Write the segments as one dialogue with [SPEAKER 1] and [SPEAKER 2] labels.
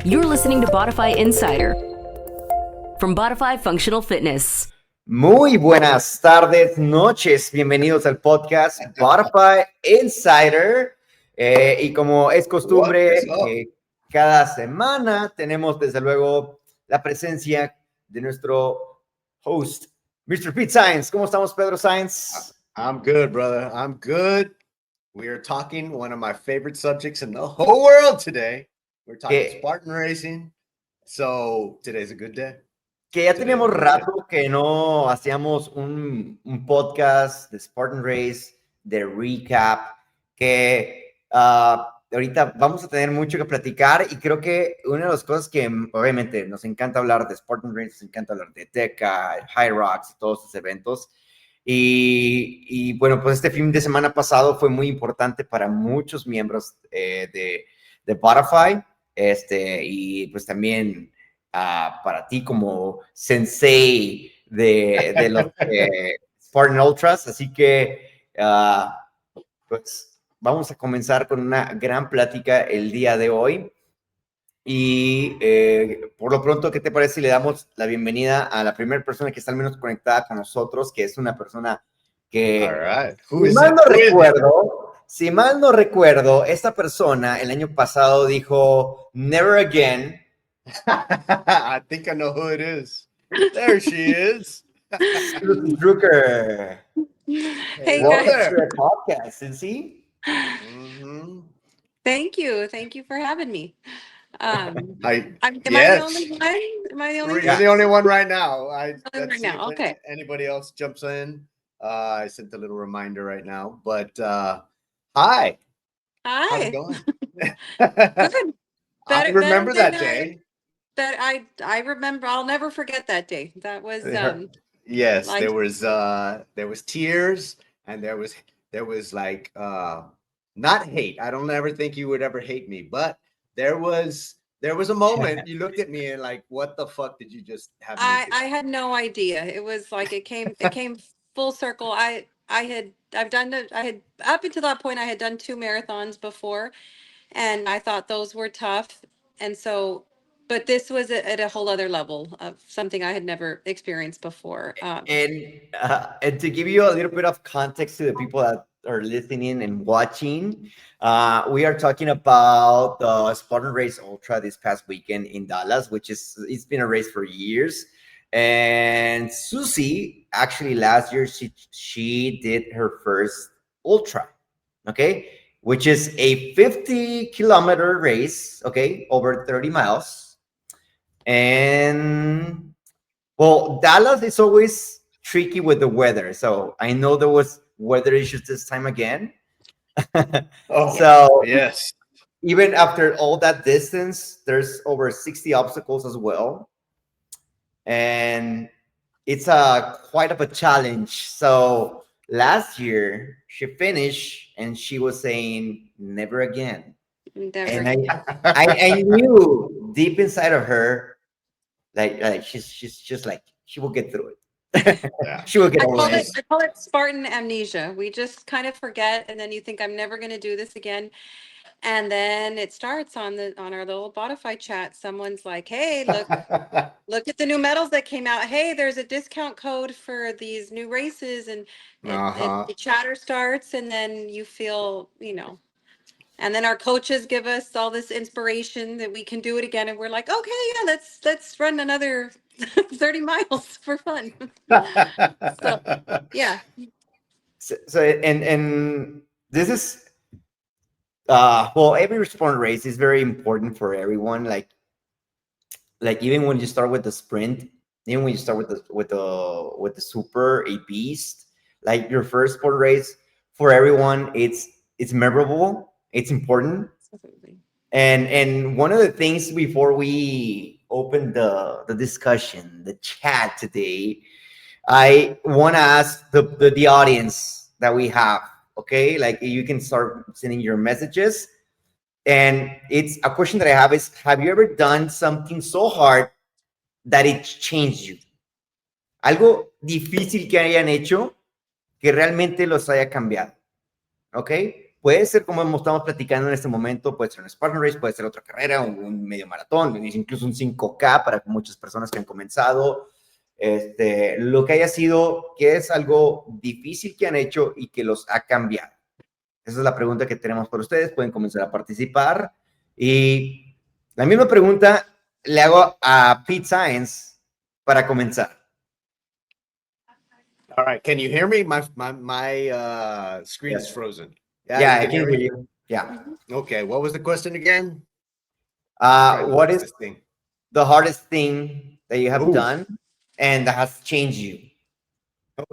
[SPEAKER 1] You're listening to Bodify Insider from Bodify Functional Fitness.
[SPEAKER 2] Muy buenas tardes, noches. Bienvenidos al podcast Bodify Insider. Y como es costumbre, cada semana tenemos desde luego la presencia de nuestro host, Mr. Pete Science. ¿Cómo estamos, Pedro Science?
[SPEAKER 3] I'm good, brother. I'm good. We are talking one of my favorite subjects in the whole world today. We're talking Spartan racing. So today's a good day.
[SPEAKER 2] Que ya teníamos rato que no hacíamos un podcast de Spartan Race, de recap, que ahorita vamos a tener mucho que platicar y creo que una de las cosas que obviamente nos encanta hablar de Spartan Race, nos encanta hablar de Teca, High Rocks, todos estos eventos. Y bueno, pues este fin de semana pasado fue muy importante para muchos miembros de Bodify, y pues también para ti como sensei de los Spartan Ultras. Así que pues vamos a comenzar con una gran plática el día de hoy. Y por lo pronto, ¿qué te parece si le damos la bienvenida a la primera persona que está al menos conectada con nosotros, que es una persona que, si mal no recuerdo, esta persona el año pasado dijo "Never again"?
[SPEAKER 3] I think I know who it is. There she is.
[SPEAKER 2] Susie Druker.
[SPEAKER 4] Hey,
[SPEAKER 2] welcome
[SPEAKER 4] guys.
[SPEAKER 2] to the podcast, Susie.
[SPEAKER 3] Mm-hmm.
[SPEAKER 4] Thank you for having me. Am I the only one? Am I the only one?
[SPEAKER 3] You're the only one right now.
[SPEAKER 4] Right now. Okay.
[SPEAKER 3] Anybody else jumps in? I sent a little reminder right now, but hi. How's it going?
[SPEAKER 4] Good.
[SPEAKER 3] I remember that day.
[SPEAKER 4] I remember. I'll never forget that day. That was
[SPEAKER 3] yes.
[SPEAKER 4] like,
[SPEAKER 3] there was tears, and there was like not hate. I don't ever think you would ever hate me, but there was a moment you looked at me and like, what the fuck did you just have?
[SPEAKER 4] I had no idea. It was like it came full circle. I had up until that point I had done 2 marathons before, and I thought those were tough. And so, but this was at a whole other level of something I had never experienced before.
[SPEAKER 2] And to give you a little bit of context to the people that are listening and watching, we are talking about the Spartan Race Ultra this past weekend in Dallas, it's been a race for years. And Susie, actually last year, she did her first Ultra, okay, which is a 50-kilometer race, okay, over 30 miles. And well, Dallas is always tricky with the weather. So I know there was weather issues this time again. So
[SPEAKER 3] yes,
[SPEAKER 2] even after all that distance, there's over 60 obstacles as well. And it's quite of a challenge. So last year she finished and she was saying never again.
[SPEAKER 4] Never.
[SPEAKER 2] And I knew deep inside of her, like she's just like, she will get through it.
[SPEAKER 3] Yeah.
[SPEAKER 2] She will get
[SPEAKER 4] I
[SPEAKER 2] through it.
[SPEAKER 4] call it Spartan amnesia. We just kind of forget, and then you think I'm never going to do this again. And then it starts on our little Bodify chat. Someone's like, "Hey, look at the new medals that came out. Hey, there's a discount code for these new races," and the chatter starts, and then you feel, and then our coaches give us all this inspiration that we can do it again, and we're like, "Okay, yeah, let's run another 30 miles for fun." So yeah.
[SPEAKER 2] So and this is well, every Spartan race is very important for everyone. Like even when you start with the sprint, even when you start with the super, a beast, like your first Spartan race, for everyone, it's memorable, it's important.
[SPEAKER 4] Absolutely.
[SPEAKER 2] And one of the things before we open the discussion, the chat today, I want to ask the audience that we have, okay? Like you can start sending your messages. And it's a question that I have is, have you ever done something so hard that it changed you? Algo difícil que hayan hecho que realmente los haya cambiado, okay? puede ser como estamos platicando en este momento, puede ser un Spartan Race, puede ser otra carrera, un medio maratón, incluso un 5K para muchas personas que han comenzado. Lo que haya sido, que es algo difícil que han hecho y que los ha cambiado. Esa es la pregunta que tenemos para ustedes. Pueden comenzar a participar. Y la misma pregunta le hago a Pete Science para comenzar.
[SPEAKER 3] All right. Can you hear me? My screen
[SPEAKER 2] Yes.
[SPEAKER 3] is frozen.
[SPEAKER 2] Yeah,
[SPEAKER 3] you
[SPEAKER 2] I can hear you. Yeah.
[SPEAKER 3] Okay. What was the question again?
[SPEAKER 2] What is
[SPEAKER 3] This thing?
[SPEAKER 2] the hardest thing that you have
[SPEAKER 3] Ooh.
[SPEAKER 2] done and that has changed you?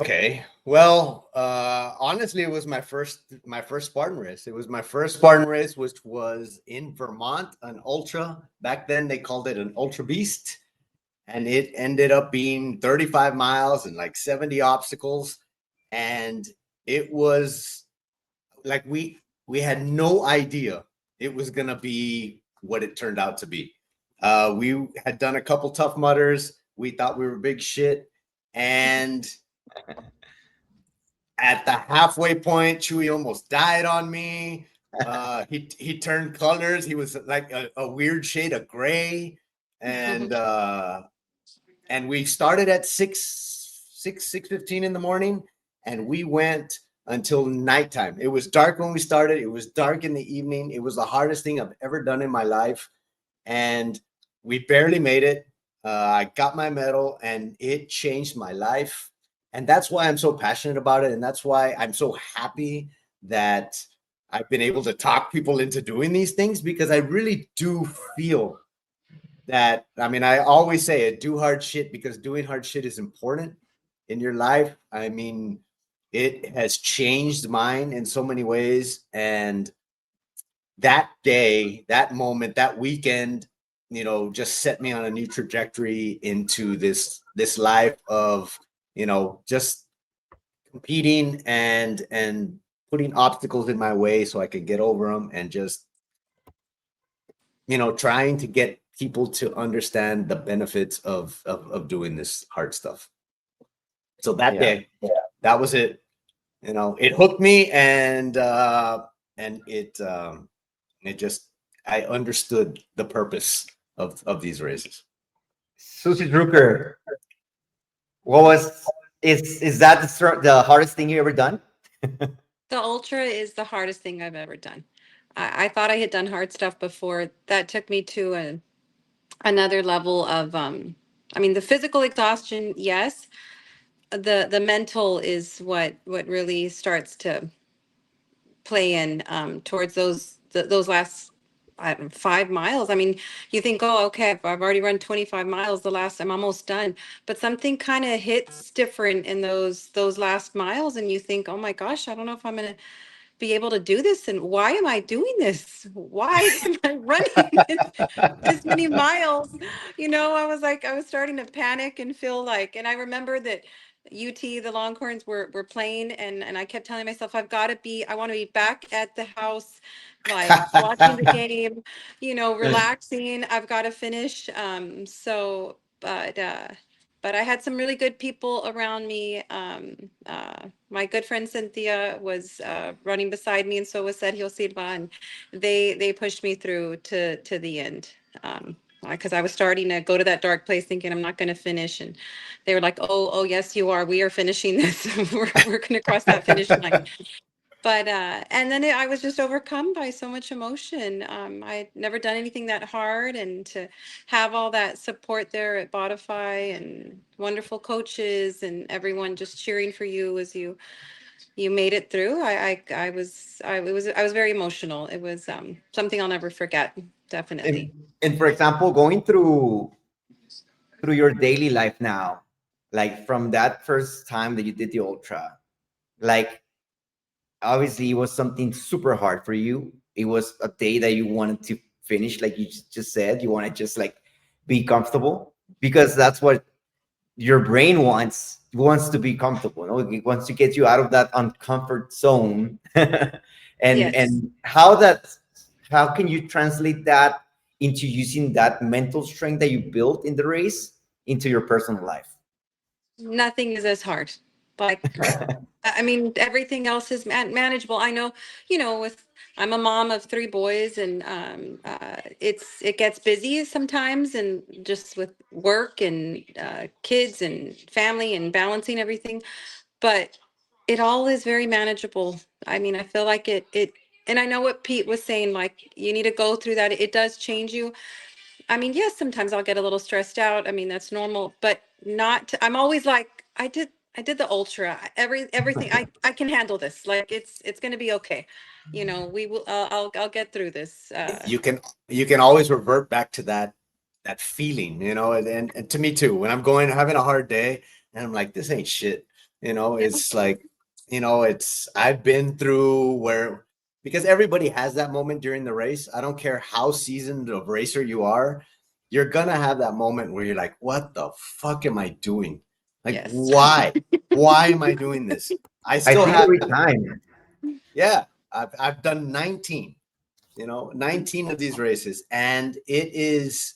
[SPEAKER 3] Okay. Well, honestly, it was my first Spartan race. It was my first Spartan race, which was in Vermont, an ultra. Back then, they called it an ultra beast, and it ended up being 35 miles and like 70 obstacles, and it was like we had no idea it was gonna be what it turned out to be. We had done a couple Tough Mudders. We thought we were big shit, and at the halfway point, Chewy almost died on me. He turned colors. He was like a weird shade of gray, and we started at 6:15 in the morning, and we went until nighttime. It was dark when we started. It was dark in the evening. It was the hardest thing I've ever done in my life, and we barely made it. I got my medal, and it changed my life. And that's why I'm so passionate about it. And that's why I'm so happy that I've been able to talk people into doing these things, because I really do feel that, I mean, I always say it, do hard shit, because doing hard shit is important in your life. I mean, it has changed mine in so many ways. And that day, that moment, that weekend, just set me on a new trajectory into this life of, just competing and putting obstacles in my way so I could get over them, and just, trying to get people to understand the benefits of doing this hard stuff. So that day, that was it. It hooked me, and it just, I understood the purpose of these races.
[SPEAKER 2] Susie Druker, is that the hardest thing you ever done?
[SPEAKER 4] The ultra is the hardest thing I've ever done. I thought I had done hard stuff before. That took me to another level of I mean, the physical exhaustion, yes. The mental is what really starts to play in towards those last 5 miles. I mean, you think, oh, okay, I've already run 25 miles the last, I'm almost done. But something kind of hits different in those last miles, and you think, oh my gosh, I don't know if I'm gonna be able to do this, and why am I doing this? Why am I running this many miles? I was starting to panic and feel like, and I remember that the Longhorns were playing, and I kept telling myself, I want to be back at the house, like watching the game, relaxing. I've got to finish. But I had some really good people around me. My good friend Cynthia was running beside me, and so was Sergio Silva, and they pushed me through to the end. Because I was starting to go to that dark place, thinking I'm not going to finish, and they were like, "Oh, yes, you are. We are finishing this. we're going to cross that finish line." But and then I was just overcome by so much emotion. I had never done anything that hard, and to have all that support there at Bodify, and wonderful coaches, and everyone just cheering for you as you made it through. I was very emotional. It was something I'll never forget. Definitely.
[SPEAKER 2] And for example, going through your daily life now, like from that first time that you did the ultra, like obviously it was something super hard for you. It was a day that you wanted to finish, like you just said, you want to just like be comfortable, because that's what your brain wants to be comfortable. It wants to get you out of that uncomfort zone. and
[SPEAKER 4] Yes.
[SPEAKER 2] and how can you translate that into using that mental strength that you built in the race into your personal life?
[SPEAKER 4] Nothing is as hard. Like, I mean, everything else is manageable. I know, I'm a mom of 3 boys, and it gets busy sometimes, and just with work and kids and family and balancing everything. But it all is very manageable. I mean, I feel like and I know what Pete was saying, like, you need to go through that. It does change you. I mean, yes, sometimes I'll get a little stressed out. I mean, that's normal, but I'm always like, I did the ultra, everything. I can handle this. Like, it's going to be okay. We will, I'll get through this.
[SPEAKER 3] You can always revert back to that feeling, and to me too, when I'm having a hard day and I'm like, this ain't shit, it's like, I've been through where, because everybody has that moment during the race. I don't care how seasoned of racer you are, you're gonna have that moment where you're like, what the fuck am I doing? Like,
[SPEAKER 4] Yes.
[SPEAKER 3] why am I doing this? I
[SPEAKER 2] I
[SPEAKER 3] still
[SPEAKER 2] think
[SPEAKER 3] have,
[SPEAKER 2] every time.
[SPEAKER 3] yeah, I've done 19 of these races, and it's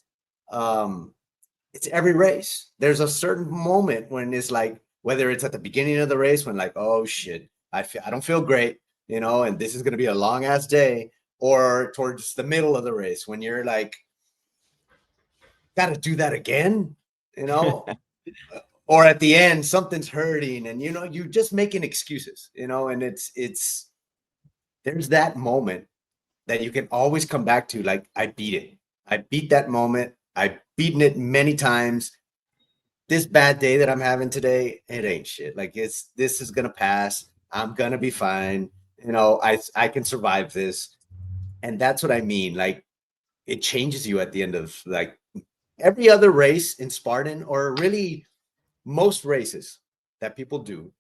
[SPEAKER 3] every race. There's a certain moment when it's like, whether it's at the beginning of the race when, like, oh shit, I don't feel great, and this is going to be a long ass day, or towards the middle of the race when you're like, got to do that again, or at the end something's hurting, and you're just making excuses, and it's there's that moment that you can always come back to, like, I beat it. I beat that moment. I've beaten it many times. This bad day that I'm having today, it ain't shit. Like, this is gonna pass. I'm gonna be fine. I can survive this. And that's what I mean. Like, it changes you at the end of, like, every other race in Spartan, or really most races that people do,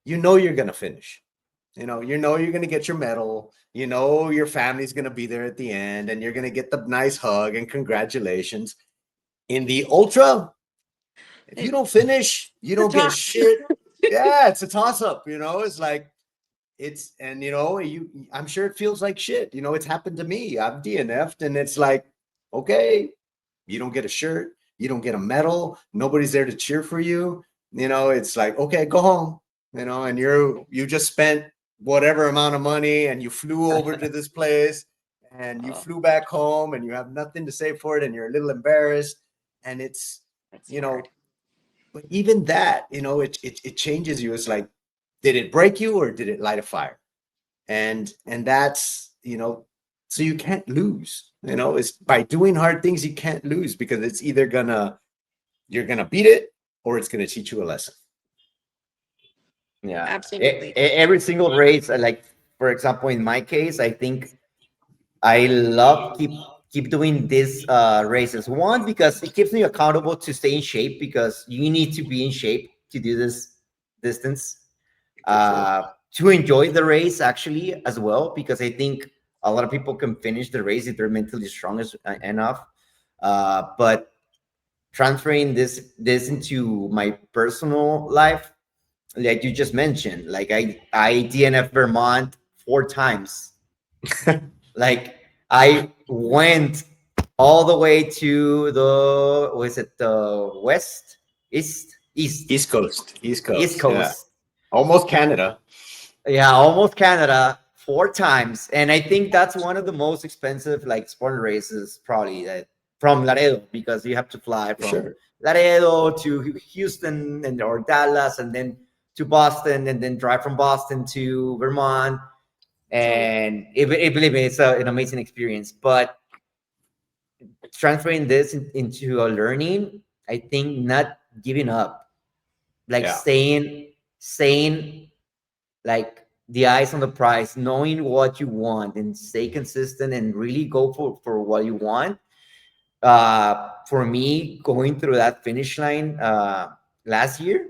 [SPEAKER 3] you're gonna finish. You're going to get your medal, your family's going to be there at the end, and you're going to get the nice hug and congratulations. In the ultra, if you don't finish, you don't get shit. Yeah, it's a toss up, it's like, I'm sure it feels like shit. It's happened to me. I've DNF'd, and it's like, okay, you don't get a shirt, you don't get a medal, nobody's there to cheer for you. It's like, okay, go home, and you just spent whatever amount of money, and you flew over to this place, and you flew back home, and you have nothing to say for it, and you're a little embarrassed, and it's
[SPEAKER 4] That's
[SPEAKER 3] you know
[SPEAKER 4] hard.
[SPEAKER 3] but even that, it changes you. It's like, did it break you or did it light a fire? And that's, so you can't lose. It's by doing hard things, you can't lose, because it's either you're gonna beat it, or it's gonna teach you a lesson.
[SPEAKER 2] Yeah.
[SPEAKER 4] Absolutely.
[SPEAKER 2] Every single race, like, for example, in my case, I think I love keep doing these races. One, because it keeps me accountable to stay in shape, because you need to be in shape to do this distance. To enjoy the race, actually, as well, because I think a lot of people can finish the race if they're mentally strong enough. But transferring this into my personal life, like you just mentioned, like I DNF Vermont 4 times. Like, I went all the way to the west,
[SPEAKER 3] East Coast.
[SPEAKER 2] East
[SPEAKER 3] Yeah.
[SPEAKER 2] Coast.
[SPEAKER 3] Almost Canada.
[SPEAKER 2] Yeah, almost Canada 4 times. And I think that's one of the most expensive, like, Spartan races, probably, that from Laredo, because you have to fly from Laredo to Houston or Dallas, and then to Boston, and then drive from Boston to Vermont. And believe me, it's an amazing experience. But transferring this into a learning, I think not giving up, like, staying like the eyes on the prize, knowing what you want, and stay consistent, and really go for what you want. For me, going through that finish line last year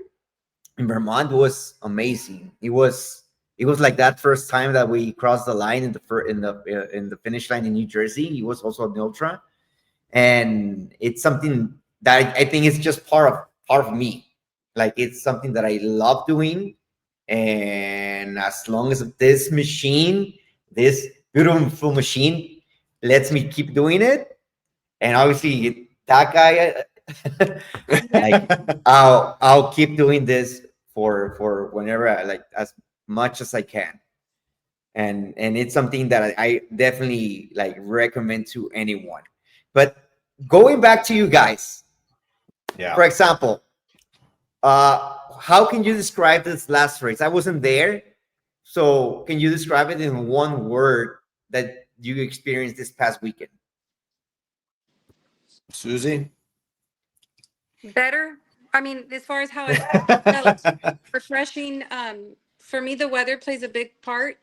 [SPEAKER 2] in Vermont was amazing. It was like that first time that we crossed the line in the finish line in New Jersey. It was also an ultra, and it's something that I think is just part of me. Like, it's something that I love doing, and as long as this beautiful machine, lets me keep doing it, and obviously that guy, like, I'll keep doing this for whenever I like as much as I can. And it's something that I definitely like recommend to anyone. But going back to you guys,
[SPEAKER 3] Yeah.
[SPEAKER 2] for example, how can you describe this last race? I wasn't there, so can you describe it in one word that you experienced this past weekend?
[SPEAKER 3] Susie?
[SPEAKER 4] Better. I mean, as far as how it felt, refreshing. For me, the weather plays a big part.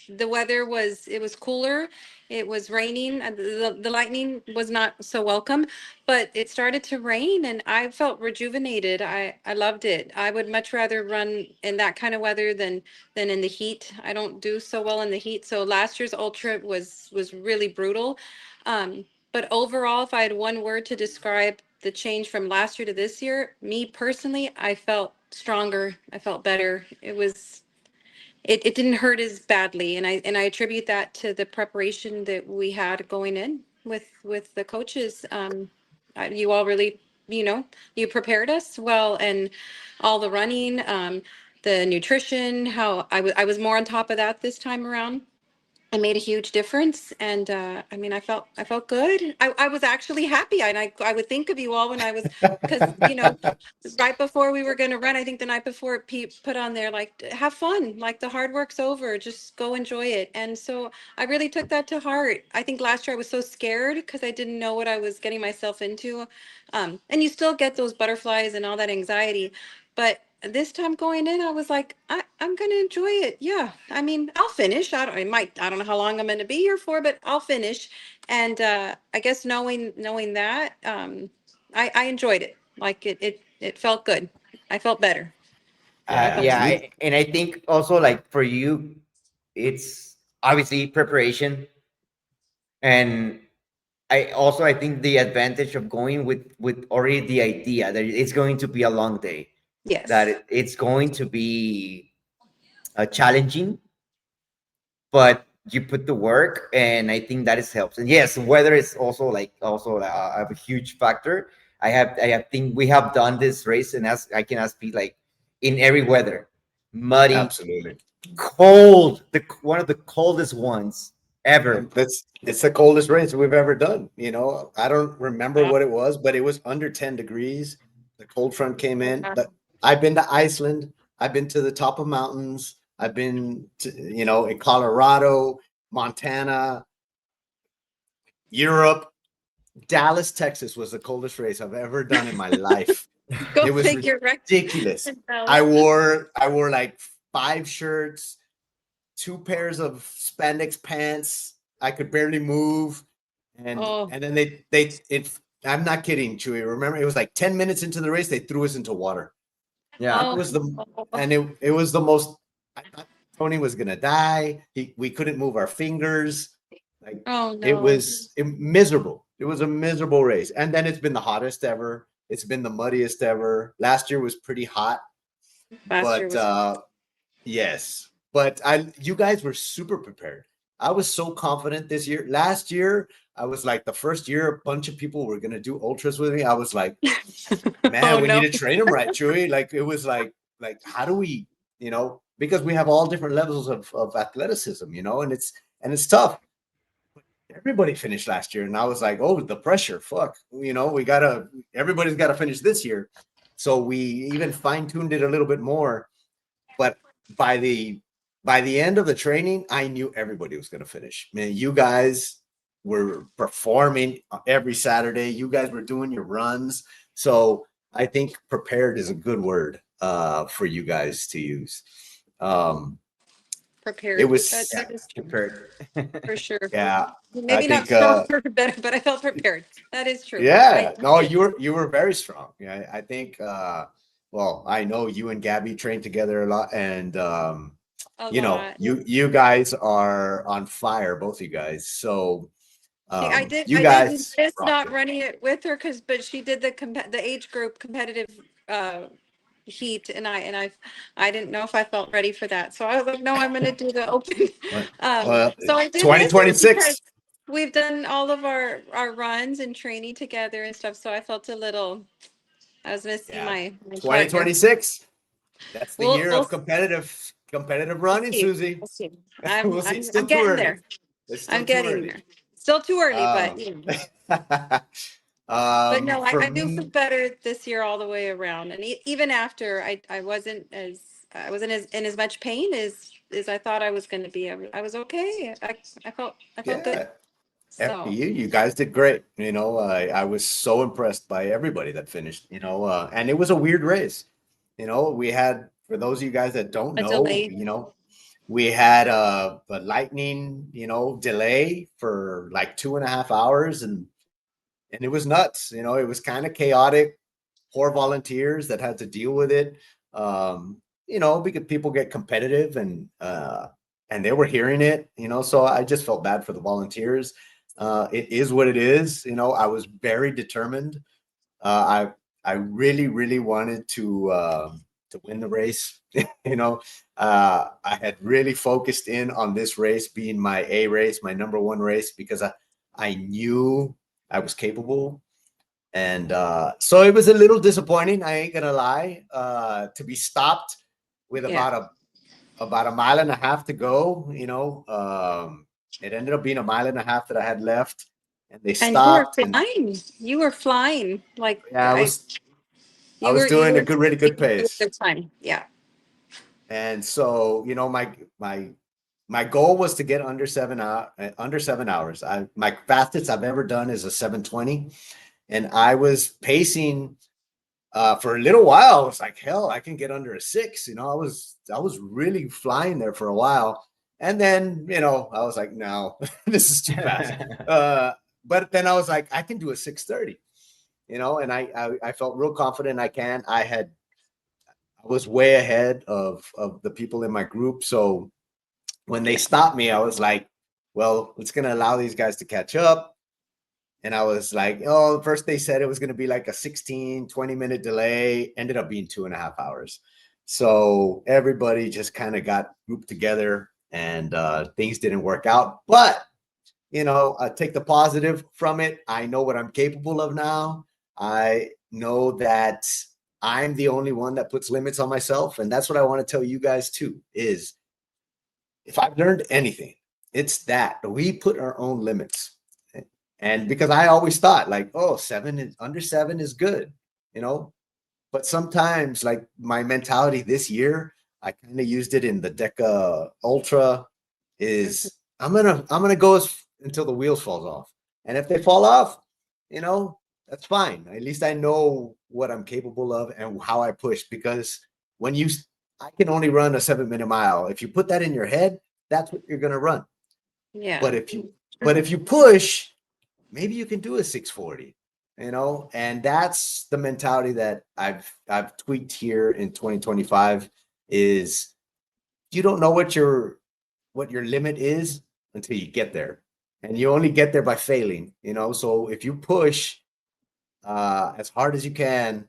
[SPEAKER 4] The weather was, it was cooler, it was raining, and the lightning was not so welcome, but it started to rain and I felt rejuvenated. I loved it. I would much rather run in that kind of weather than in the heat. I don't do so well in the heat. So last year's ultra was really brutal. But overall, if I had one word to describe the change from last year to this year, me personally, I felt stronger, I felt better. It didn't hurt as badly, and I attribute that to the preparation that we had going in with the coaches. You all really, you prepared us well, and all the running, the nutrition, how I was more on top of that this time around. It made a huge difference, and I mean, I felt good. I was actually happy, and I would think of you all when I was, because right before we were going to run, I think the night before, Pete put on there like, have fun, like the hard work's over, just go enjoy it. And so I really took that to heart. I think last year I was so scared because I didn't know what I was getting myself into, and you still get those butterflies and all that anxiety, but this time going in, I was like, I'm gonna enjoy it. Yeah, I mean, I'll finish. I don't know how long I'm gonna be here for, but I'll finish. And I guess knowing that, I enjoyed it. Like it felt good. I felt better.
[SPEAKER 3] Yeah.
[SPEAKER 2] Yeah,
[SPEAKER 3] You,
[SPEAKER 2] and I think also like for you, it's obviously preparation, and I think the advantage of going with already the idea that it's going to be a long day, that
[SPEAKER 4] Yes.
[SPEAKER 2] it's going to be challenging, but you put the work, and I think that is helps. And yes, weather is also a huge factor. I have think we have done this race, and as I can ask Pete, like in every weather, muddy,
[SPEAKER 3] absolutely.
[SPEAKER 2] cold, the one of the coldest ones
[SPEAKER 3] And
[SPEAKER 2] ever.
[SPEAKER 3] it's the coldest race we've ever done. I don't remember
[SPEAKER 4] Wow.
[SPEAKER 3] what it was, but it was under 10 degrees. The cold front came in.
[SPEAKER 4] Yeah.
[SPEAKER 3] But I've been to Iceland. I've been to the top of mountains. I've been to, in Colorado, Montana, Europe. Dallas, Texas was the coldest race I've ever done in my life.
[SPEAKER 4] Go
[SPEAKER 3] It was
[SPEAKER 4] figure, right?
[SPEAKER 3] ridiculous.
[SPEAKER 4] In Dallas.
[SPEAKER 3] I wore like 5 shirts, 2 pairs of spandex pants. I could barely move. And
[SPEAKER 4] Oh,
[SPEAKER 3] and then I'm not kidding, Chewy. Remember, it was like 10 minutes into the race, they threw us into water.
[SPEAKER 2] Yeah.
[SPEAKER 3] It
[SPEAKER 4] oh,
[SPEAKER 3] was the
[SPEAKER 4] oh,
[SPEAKER 3] and it was the most. I thought Tony was gonna die. We couldn't move our fingers. Like
[SPEAKER 4] oh
[SPEAKER 3] it
[SPEAKER 4] no.
[SPEAKER 3] was miserable. It was a miserable race. And then it's been the hottest ever. It's been the muddiest ever. Last year was pretty hot,
[SPEAKER 4] Last year
[SPEAKER 3] but
[SPEAKER 4] was
[SPEAKER 3] yes. But you guys were super prepared. I was so confident this year. Last year, I was like the first year a bunch of people were gonna do ultras with me. I was like,
[SPEAKER 4] oh
[SPEAKER 3] man, we need
[SPEAKER 4] no.
[SPEAKER 3] to train them right, Chewy. Like it was like how do we, because we have all different levels of athleticism, and it's tough. Everybody finished last year, and I was like, oh, the pressure, fuck, everybody's gotta finish this year. So we even fine-tuned it a little bit more. But by the by the end of the training, I knew everybody was gonna finish. Man, you guys were performing every Saturday. You guys were doing your runs. So I think prepared is a good word for you guys to use. It
[SPEAKER 4] Prepared. That
[SPEAKER 3] was,
[SPEAKER 2] Yeah,
[SPEAKER 4] that is true
[SPEAKER 2] prepared.
[SPEAKER 4] for sure.
[SPEAKER 3] yeah, I
[SPEAKER 4] Maybe not
[SPEAKER 3] think
[SPEAKER 4] stronger, better, but I felt prepared. That is true.
[SPEAKER 3] yeah,
[SPEAKER 4] I
[SPEAKER 3] no,
[SPEAKER 4] did
[SPEAKER 3] you were very strong. Yeah, I think well, I know you and Gabby trained together a lot, and
[SPEAKER 4] a lot.
[SPEAKER 3] you guys are on fire, both you guys. So
[SPEAKER 4] I did
[SPEAKER 3] you
[SPEAKER 4] I did
[SPEAKER 3] guys
[SPEAKER 4] miss
[SPEAKER 3] rocked
[SPEAKER 4] not
[SPEAKER 3] it.
[SPEAKER 4] running it with her, but she did the age group competitive uh heat, and I didn't know if I felt ready for that. So I was like, no, I'm gonna do the open.
[SPEAKER 3] Well,
[SPEAKER 4] So I did miss it because
[SPEAKER 3] 2026.
[SPEAKER 4] we've done all of our runs and training together and stuff. So I felt a little, I was missing
[SPEAKER 3] Yeah,
[SPEAKER 4] my partner.
[SPEAKER 3] 2026. That's the
[SPEAKER 4] We'll
[SPEAKER 3] year
[SPEAKER 4] we'll
[SPEAKER 3] of competitive running,
[SPEAKER 4] see.
[SPEAKER 3] Susie.
[SPEAKER 4] We'll see.
[SPEAKER 3] We'll see. It's still
[SPEAKER 4] I'm
[SPEAKER 3] too
[SPEAKER 4] getting
[SPEAKER 3] early.
[SPEAKER 4] there.
[SPEAKER 3] It's still
[SPEAKER 4] I'm
[SPEAKER 3] too
[SPEAKER 4] getting
[SPEAKER 3] early.
[SPEAKER 4] there. Still too early, but
[SPEAKER 3] Um,
[SPEAKER 4] but no,
[SPEAKER 3] for
[SPEAKER 4] I do feel
[SPEAKER 3] me,
[SPEAKER 4] better this year all the way around. And even after I wasn't as in as much pain as I thought I was going to be. I was okay. I felt good.
[SPEAKER 3] yeah, after
[SPEAKER 4] So
[SPEAKER 3] you guys did great. I was so impressed by everybody that finished, and it was a weird race. We had, for those of you guys that don't
[SPEAKER 4] a
[SPEAKER 3] know,
[SPEAKER 4] delay.
[SPEAKER 3] we had a lightning, delay for like 2.5 hours, and it was nuts. It was kind of chaotic. Poor volunteers that had to deal with it. Because people get competitive and they were hearing it. So I just felt bad for the volunteers. It is what it is. I was very determined. I really, really wanted to win the race. I had really focused in on this race being my A race, my number one race, because I knew I was capable. And so it was a little disappointing, I ain't gonna lie, to be stopped with
[SPEAKER 4] Yeah.
[SPEAKER 3] about a mile and a half to go. It ended up being a mile and a half that I had left, and they
[SPEAKER 4] And you were
[SPEAKER 3] stopped. And
[SPEAKER 4] flying. You were flying. Like
[SPEAKER 3] yeah, I
[SPEAKER 4] you
[SPEAKER 3] was
[SPEAKER 4] were
[SPEAKER 3] doing a good, really good
[SPEAKER 4] doing a
[SPEAKER 3] pace.
[SPEAKER 4] good time. Yeah.
[SPEAKER 3] And so, my goal was to get under 7 hours. My fastest I've ever done is a 7:20, and I was pacing for a little while. I was like, hell, I can get under a 6. I was really flying there for a while, and then I was like, no, this is too fast. But then I was like, I can do a 6:30. And I felt real confident I can. I was way ahead of the people in my group. So when they stopped me, I was like, well, it's going to allow these guys to catch up. And I was like, oh, first they said it was going to be like a 20-minute delay, ended up being 2.5 hours. So everybody just kind of got grouped together, and things didn't work out. But, I take the positive from it. I know what I'm capable of now. I know that I'm the only one that puts limits on myself. And that's what I want to tell you guys too, is if I've learned anything, it's that we put our own limits. And because I always thought like, oh, under 7 is good, but sometimes like my mentality this year, I kind of used it in the Deca Ultra, is I'm gonna go until the wheels falls off. And if they fall off, that's fine. At least I know what I'm capable of and how I push, because I can only run a 7-minute mile. If you put that in your head, that's what you're gonna run.
[SPEAKER 4] Yeah.
[SPEAKER 3] But if you push, maybe you can do a 6:40, and that's the mentality that I've tweaked here in 2025, is you don't know what your limit is until you get there, and you only get there by failing. So if you push as hard as you can,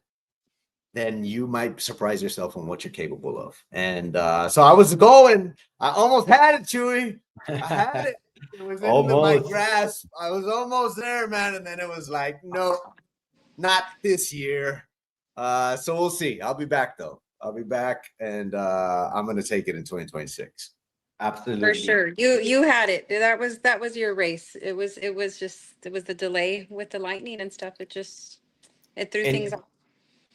[SPEAKER 3] then you might surprise yourself on what you're capable of. And so I was going, I almost had it, Chewy. I had it. It was in my grasp. I was almost there, man. And then it was like, no, not this year. So we'll see. I'll be back though. I'll be back, and I'm going to take it in 2026.
[SPEAKER 2] Absolutely.
[SPEAKER 4] For sure. You had it. That was your race. It was the delay with the lightning and stuff. It threw things off.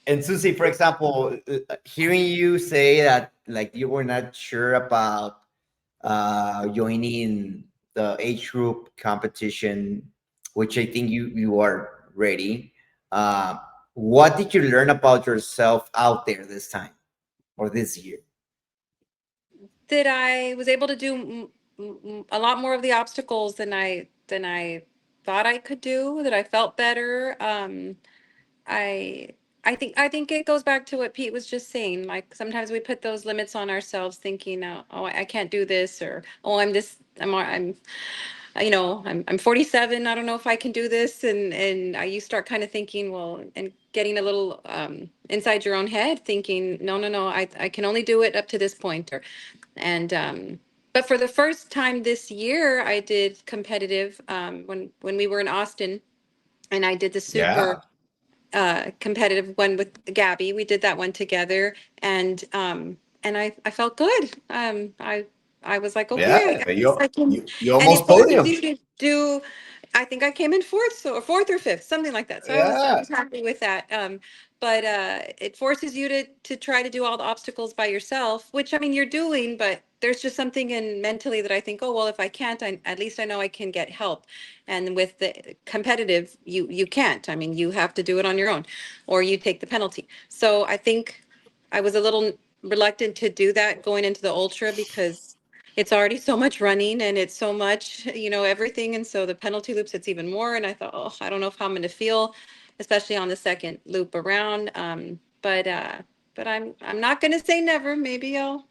[SPEAKER 2] And Susie, for example, hearing you say that like you were not sure about joining the age group competition, which I think you are ready. What did you learn about yourself out there this time or this year?
[SPEAKER 4] That I was able to do a lot more of the obstacles than I thought I could do, that I felt better. I I think it goes back to what Pete was just saying. Like sometimes we put those limits on ourselves, thinking, "Oh, I can't do this," or "Oh, I'm 47. I don't know if I can do this." And you start kind of thinking, well, and getting a little inside your own head, thinking, no, I can only do it up to this point, and but for the first time this year, I did competitive when we were in Austin, and I did the super.
[SPEAKER 3] Yeah.
[SPEAKER 4] competitive one with Gabby. We did that one together, and I felt good. I was like, okay,
[SPEAKER 3] Yeah,
[SPEAKER 4] I guess I can.
[SPEAKER 3] you
[SPEAKER 4] And it
[SPEAKER 3] almost
[SPEAKER 4] forces
[SPEAKER 3] podiumed.
[SPEAKER 4] you to do. I think I came in fourth or fifth, something like that. So I
[SPEAKER 3] Yeah.
[SPEAKER 4] was happy with that. But it forces you to try to do all the obstacles by yourself, which I mean you're doing, but there's just something in mentally that I think, oh well, if I can't, at least I know I can get help. And with the competitive, you can't. I mean, you have to do it on your own, or you take the penalty. So I think I was a little reluctant to do that going into the ultra because it's already so much running and it's so much, everything. And so the penalty loops, it's even more. And I thought, oh, I don't know how I'm going to feel, especially on the second loop around. But I'm not going to say never. Maybe I'll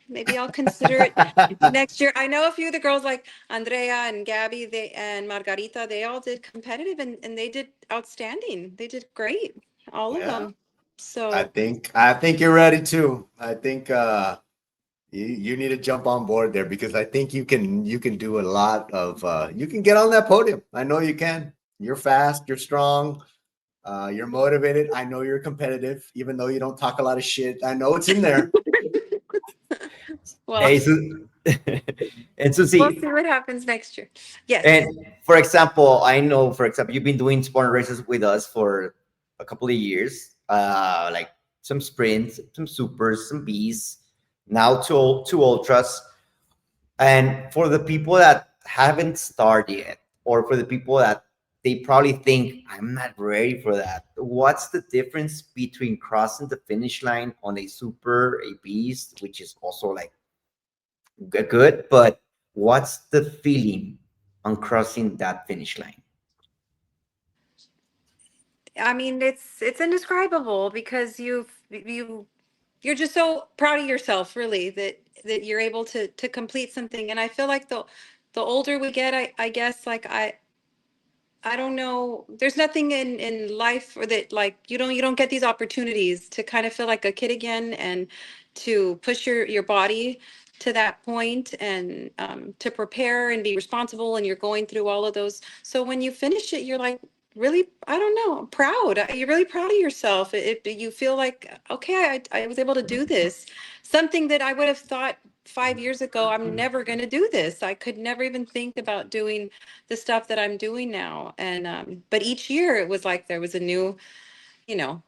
[SPEAKER 4] consider it next year. I know a few of the girls like Andrea and Gabby, and Margarita, they all did competitive and they did outstanding. They did great, all of
[SPEAKER 3] Yeah.
[SPEAKER 4] them. So
[SPEAKER 3] I think you're ready too. I think you need to jump on board there because I think you can do a lot of you can get on that podium. I know you can. You're fast, you're strong, you're motivated. I know you're competitive, even though you don't talk a lot of shit. I know it's in there.
[SPEAKER 4] well,
[SPEAKER 2] Hey, and
[SPEAKER 4] we'll see
[SPEAKER 2] Susie,
[SPEAKER 4] what happens next year. Yes.
[SPEAKER 2] and for example, I know, for example, you've been doing Spartan races with us for a couple of years, like some sprints, some supers, some Bs, now two ultras. And for the people that haven't started yet, or for the people that they probably think I'm not ready for that, what's the difference between crossing the finish line on a super, a beast, which is also like good, but what's the feeling on crossing that finish line?
[SPEAKER 4] I mean, it's indescribable because you're just so proud of yourself, really, that you're able to complete something. And I feel like the older we get, I guess, like I don't know. There's nothing in life or that like you don't get these opportunities to kind of feel like a kid again and to push your body to that point and to prepare and be responsible and you're going through all of those. So when you finish it, you're like really, I don't know, proud. You're really proud of yourself. You feel like, okay, I was able to do this. Something that I would have thought 5 years ago, I'm never going to do this. I could never even think about doing the stuff that I'm doing now. And but each year it was like there was a new, you know,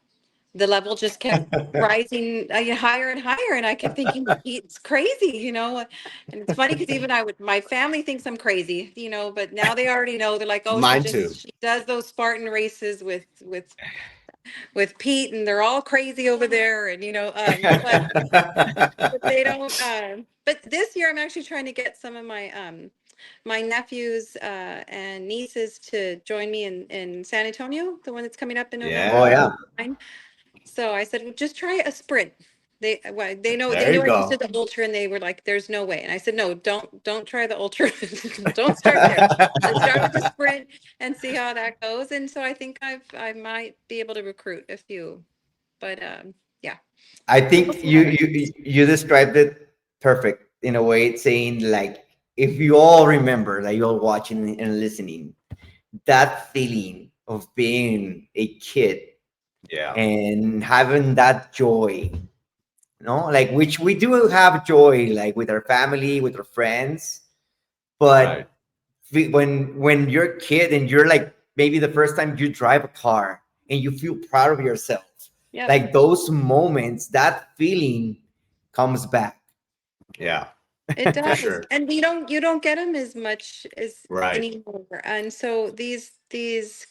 [SPEAKER 4] the level just kept rising higher and higher. And I kept thinking, it's crazy, And it's funny because even my family thinks I'm crazy, but now they already know. They're like, oh,
[SPEAKER 3] Mine too.
[SPEAKER 4] she does those Spartan races with Pete, and they're all crazy over there, and but they don't. But this year, I'm actually trying to get some of my nephews and nieces to join me in San Antonio, the one that's coming up in
[SPEAKER 2] Oh
[SPEAKER 4] November.
[SPEAKER 3] Yeah,
[SPEAKER 2] yeah.
[SPEAKER 4] So I said, well, just try a sprint. They know they
[SPEAKER 3] there you
[SPEAKER 4] knew I just
[SPEAKER 3] go.
[SPEAKER 4] did the ultra, and they were like, "There's no way." And I said, "No, don't try the ultra. Don't start there. Let's start with the sprint and see how that goes." And so I think I might be able to recruit a few, but yeah,
[SPEAKER 2] I
[SPEAKER 4] we'll
[SPEAKER 2] think
[SPEAKER 4] see how that
[SPEAKER 2] you described it perfect in a way, saying like if you all remember, like you're watching and listening, that feeling of being a kid
[SPEAKER 3] Yeah,
[SPEAKER 2] and having that joy, like which we do have joy, like with our family, with our friends,
[SPEAKER 3] right.
[SPEAKER 2] but when you're a kid and you're like maybe the first time you drive a car and you feel proud of yourself,
[SPEAKER 4] Yep.
[SPEAKER 2] like those moments, that feeling comes back.
[SPEAKER 3] Yeah,
[SPEAKER 4] It
[SPEAKER 3] for
[SPEAKER 4] does.
[SPEAKER 3] sure.
[SPEAKER 4] And you don't get them as much as
[SPEAKER 3] Right.
[SPEAKER 4] anymore. And so these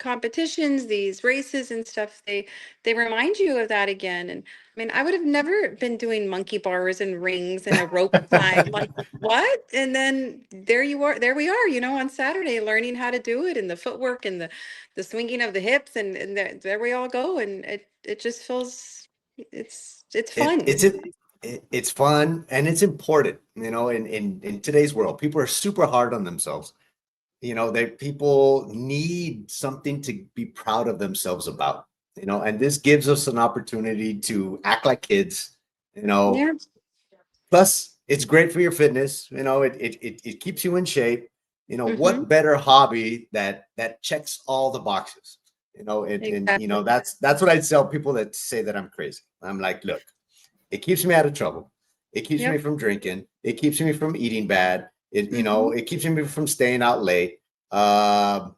[SPEAKER 4] competitions, these races and stuff, they remind you of that again. And I mean, I would have never been doing monkey bars and rings and a rope climb. Like, what? And then there we are, on Saturday learning how to do it and the footwork and the swinging of the hips and there we all go. And it just feels it's
[SPEAKER 3] It
[SPEAKER 4] fun.
[SPEAKER 3] it's it's fun and it's important. In today's world, people are super hard on themselves. People need something to be proud of themselves about. And this gives us an opportunity to act like kids. You know,
[SPEAKER 4] Yeah.
[SPEAKER 3] Plus, it's great for your fitness. It keeps you in shape.
[SPEAKER 4] Hmm.
[SPEAKER 3] What better hobby that checks all the boxes? And that's what I tell people that say that I'm crazy. I'm like, look, it keeps me out of trouble. It keeps me from drinking. It keeps me from eating bad. It keeps me from staying out late. I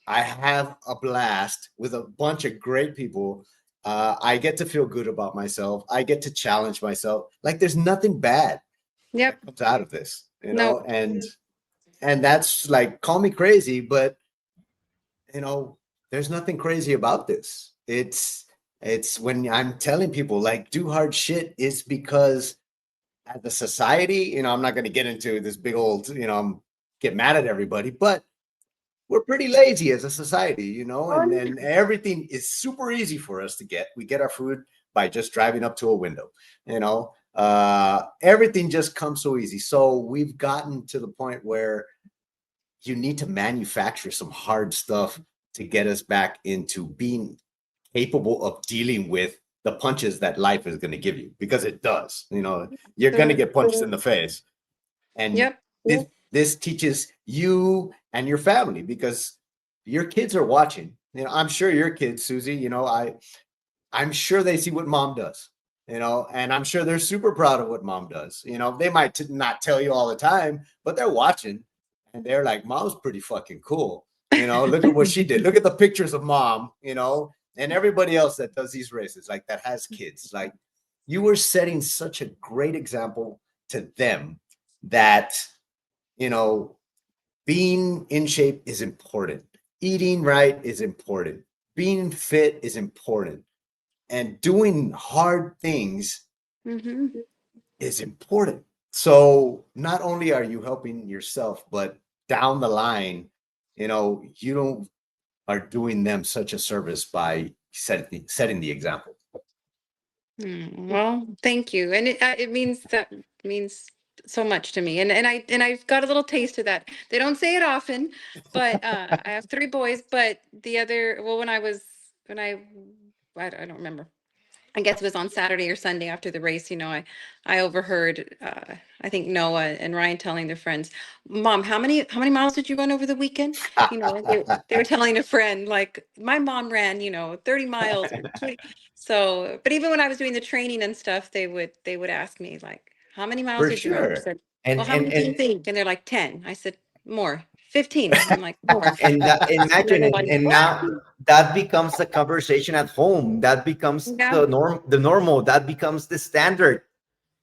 [SPEAKER 3] have a blast with a bunch of great people. I get to feel good about myself. I get to challenge myself. Like there's nothing bad
[SPEAKER 4] Yep.
[SPEAKER 3] that comes out of this,
[SPEAKER 4] No.
[SPEAKER 3] and that's like, call me crazy, but there's nothing crazy about this. It's when I'm telling people like do hard shit is because as a society, I'm not going to get into this big old, get mad at everybody, but we're pretty lazy as a society, and everything is super easy for us to get. We get our food by just driving up to a window, everything just comes so easy. So we've gotten to the point where you need to manufacture some hard stuff to get us back into being capable of dealing with the punches that life is going to give you, because it does. You're going to get punched in the face, and this teaches you and your family, because your kids are watching. I'm sure your kids, Susie, I'm sure they see what mom does, and I'm sure they're super proud of what mom does. They might not tell you all the time, but they're watching and they're like, mom's pretty fucking cool. Look at what she did. Look at the pictures of mom, and everybody else that does these races, like that has kids. Like you were setting such a great example to them that, being in shape is important. Eating right is important. Being fit is important. And doing hard things is important. So not only are you helping yourself, but down the line, you are doing them such a service by setting the example.
[SPEAKER 4] Well, thank you. And it means so much to me. And I've got a little taste of that. They don't say it often, but I have 3 boys, but I don't remember. I guess it was on Saturday or Sunday after the race, I overheard I think Noah and Ryan telling their friends, "Mom, how many miles did you run over the weekend?" They were telling a friend like, "My mom ran, 30 miles or 20." So, but even when I was doing the training and stuff, they would ask me like, "How many miles
[SPEAKER 3] For
[SPEAKER 4] did you run?" I
[SPEAKER 3] sure.
[SPEAKER 4] said,
[SPEAKER 2] And
[SPEAKER 4] "Well, how
[SPEAKER 2] and
[SPEAKER 4] many do you
[SPEAKER 2] and
[SPEAKER 4] think?" And they're like, "10." I said, "More, 15." I'm like, "More." And then
[SPEAKER 2] imagine
[SPEAKER 4] they're
[SPEAKER 2] it,
[SPEAKER 4] like,
[SPEAKER 2] and
[SPEAKER 4] "What?"
[SPEAKER 2] now that becomes the conversation at home. That becomes
[SPEAKER 4] Yeah.
[SPEAKER 2] the normal. That becomes the standard.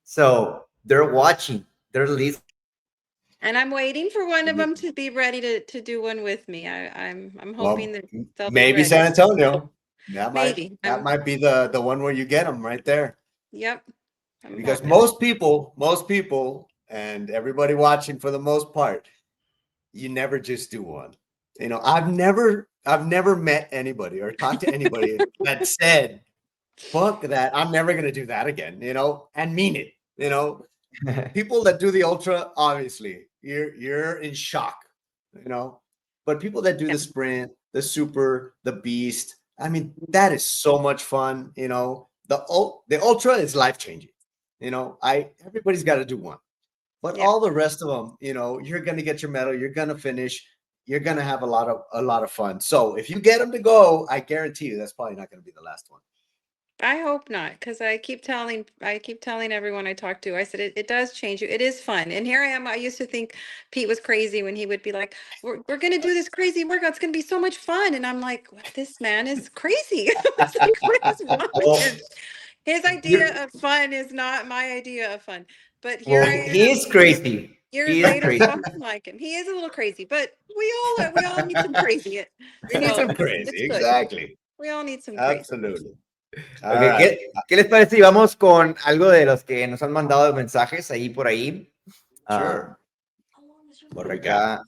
[SPEAKER 2] So they're watching. They're listening.
[SPEAKER 4] And I'm waiting for one of them to be ready to do one with me. I'm hoping
[SPEAKER 3] Well,
[SPEAKER 4] that they'll be
[SPEAKER 3] maybe
[SPEAKER 4] ready.
[SPEAKER 3] San Antonio. That might
[SPEAKER 4] Maybe.
[SPEAKER 3] that might be the one where you get them right there.
[SPEAKER 4] Yep. I'm
[SPEAKER 3] Because
[SPEAKER 4] hoping.
[SPEAKER 3] most people, and everybody watching for the most part, you never just do one. I've never met anybody or talked to anybody that said, "Fuck that, I'm never gonna do that again," and mean it. People that do the ultra, obviously, you're in shock, but people that do
[SPEAKER 4] Yeah.
[SPEAKER 3] the sprint, the super, the beast, I mean, that is so much fun. The ultra is life changing. Everybody's got to do one, but
[SPEAKER 4] Yeah.
[SPEAKER 3] all the rest of them, you're gonna get your medal, you're gonna finish, you're gonna have a lot of fun. So if you get them to go, I guarantee you that's probably not gonna be the last one.
[SPEAKER 4] I hope not, because I keep telling everyone I talk to, I said it does change you. It is fun. And here I am. I used to think Pete was crazy when he would be like, we're gonna do this crazy workout. It's gonna be so much fun. And I'm like, this man is crazy. It's like, what is wrong with
[SPEAKER 2] Well,
[SPEAKER 4] him? His
[SPEAKER 2] you're,
[SPEAKER 4] idea of fun is not my idea of fun. But here
[SPEAKER 2] well,
[SPEAKER 4] I
[SPEAKER 2] he
[SPEAKER 4] am,
[SPEAKER 2] is crazy.
[SPEAKER 4] years
[SPEAKER 2] He is
[SPEAKER 4] later,
[SPEAKER 2] crazy.
[SPEAKER 4] talking like him. He is a little crazy, but we all need some crazy.
[SPEAKER 3] We need
[SPEAKER 4] So
[SPEAKER 3] some
[SPEAKER 4] it's
[SPEAKER 3] crazy,
[SPEAKER 4] good.
[SPEAKER 3] exactly.
[SPEAKER 4] We all need some crazy.
[SPEAKER 3] Absolutely.
[SPEAKER 2] Ok,
[SPEAKER 3] All right.
[SPEAKER 2] ¿qué les parece si vamos con algo de los que nos han mandado mensajes ahí por ahí?
[SPEAKER 3] Sure. What
[SPEAKER 2] Por
[SPEAKER 3] do we got?
[SPEAKER 2] acá,